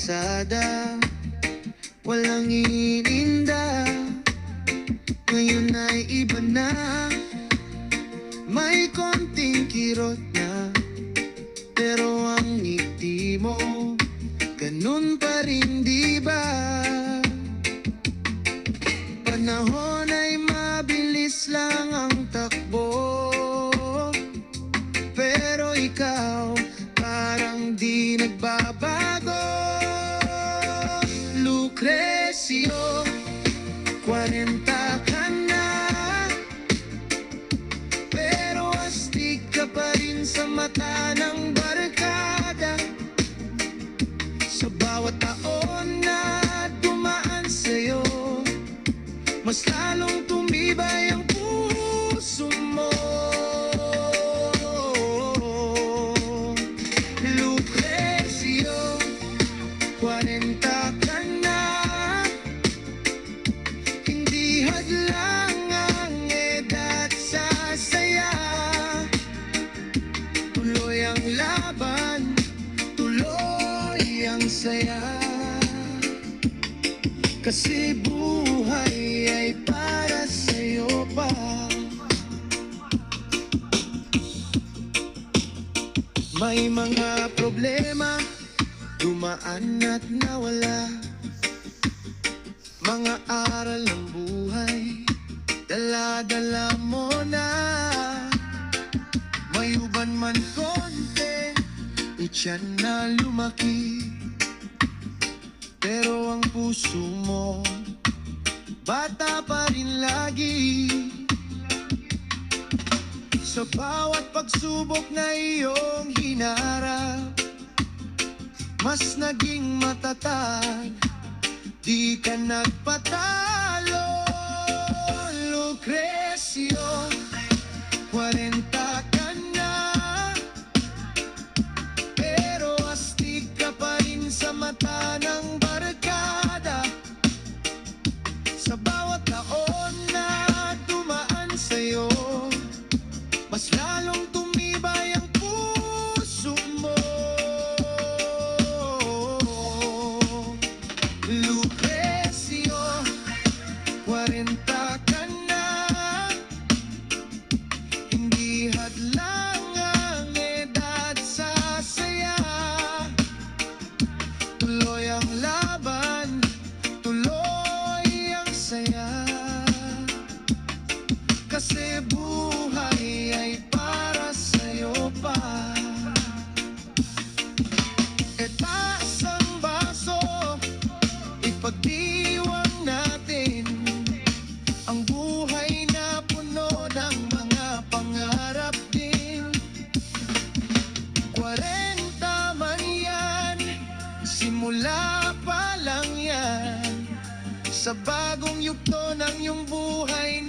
kalsada, walang ininda. Ngayon ay iba na, may konting kirot na, pero ang ngiti mo ganun pa rin, di ba? Panahon ay mabilis lang ang takbo, pero ikaw parang di nagbabago. Lucrecio, 40 ka na, pero astig ka pa rin sa mata ng barkada. Sa bawat taon na dumaan sa'yo, mas lalong tumibay ang puso mo. Lucrecio, 40 ka na, hindi hadlang ang edad sa saya. Tuloy ang laban, tuloy ang saya, kasi buhay ay para sa'yo pa. May mga problema, dumaan at nawala. Mga aral ng buhay, dala-dala mo na. May uban man konti, ityan na lumaki, pero ang puso mo bata pa rin lagi. Sa bawat pagsubok na iyong hinarap, mas naging matatag, di ka nagpatalo. Lucrecio, 40 ka na, pero astig ka pa rin sa mata ng barkada. Sa bawat taon na dumaan sa'yo, mas lalong tumibay ang puso mo. Lucrecio, 40 ka na, hindi hadlang ang edad sa saya. Tuloy ang laban, tuloy ang saya, kasi buhay ay para sa'yo pa. Itaas ang baso, ipagdiwang natin ang buhay na puno ng mga pangarap din. 40 man yan, simula pa lang yan, sa bagong yugto ng iyong buhay